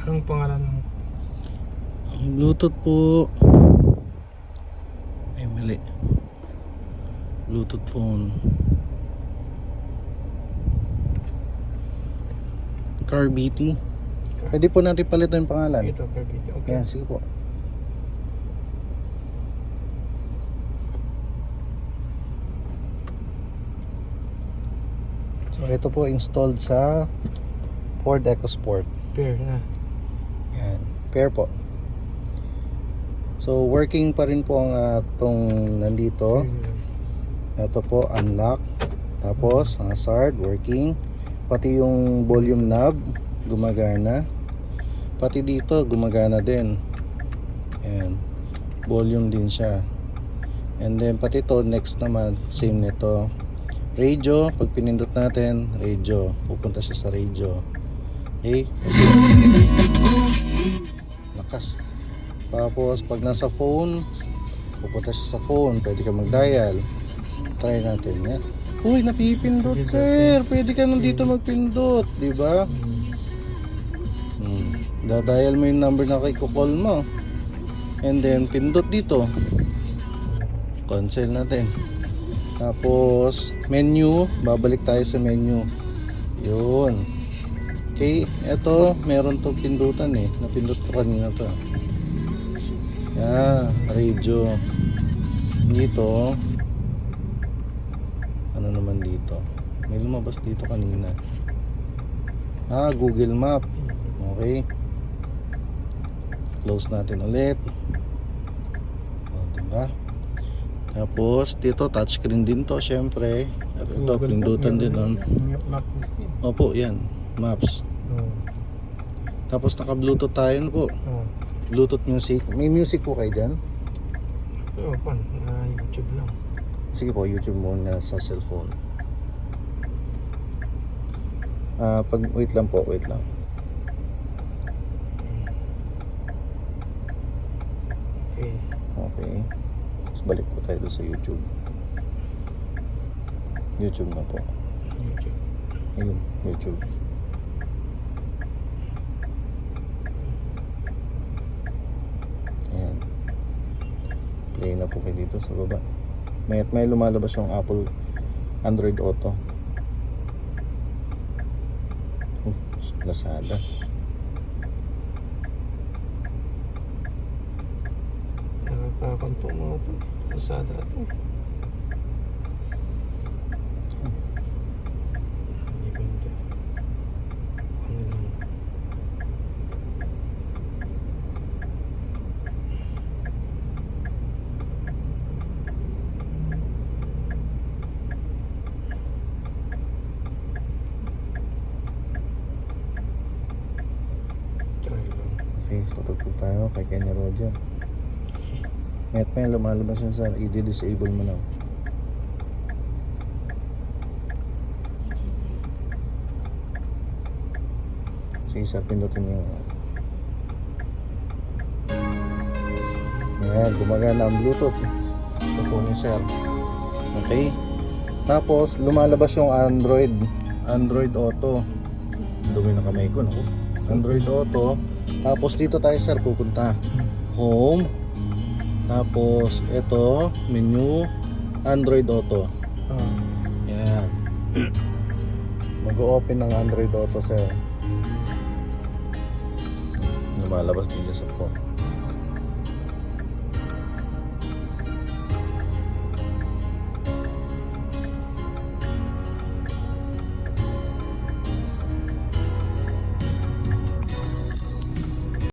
Anong pangalan mo? Ang Bluetooth po. Ay, mali. Bluetooth phone. Car BT. Pwede po natin palitan yung pangalan. Ito, Carbide. Okay. Yan, sige po. So ito po installed sa Ford EcoSport. Pair na. Yan, pair po. So working pa rin po ang itong nandito. Ito po, unlock. Tapos hazard, working. Pati yung volume knob gumagana. Pati dito gumagana din. Ayan, volume din siya. And then pati to next naman, same nito. Radio, pag pinindot natin, radio, pupunta siya sa radio. Okay? Lakas. Tapos pag nasa phone, pupunta siya sa phone, pwede ka mag-dial. Try natin yan. Uy, napipindot sir. Pwede ka nandito magpindot, di ba? Dadial mo yung number na kay-call mo. And then pindot dito. Cancel natin. Tapos menu, babalik tayo sa menu. Yun. Okay, eto meron tong pindutan eh. Napindot ko kanina to. Yeah, radio. Dito. Ano naman dito? May lumabas dito kanina. Google Map. Okay. Close natin ulit. Diba? Tapos dito touchscreen din to, syempre. At ito pindutan din on. Map din. Opo, yan. Maps. Tapos naka Bluetooth tayo po. Bluetooth music. May music po kayo dyan? Ito, pan. YouTube lang. Sige po, YouTube muna sa cellphone. Wait lang po, wait lang. Okay. Okay. Tapos balik po tayo sa YouTube. YouTube na po. YouTube. Ayun, YouTube. Ayan. Play na po kayo dito sa baba. May lumalabas yung Apple Android Auto. Lazada. Nakakakanto mo ito. Lazada ito. Hindi ko ito. Ano lang. Try lang. Okay, tutugtog tayo kay Kenny Roger. May lumalabas yan sa i-disable mo na. Sige sir, pindutin mo yung ayan, gumagana ang Bluetooth sa phone ni sir. Okay, tapos lumalabas yung Android Auto. Dumi na kamay ko, no? Android Auto. Tapos dito tayo sir pupunta, home. Tapos ito, menu, Android Auto. Yan. Mag-open ng Android Auto sir. Lumalabas din sa phone.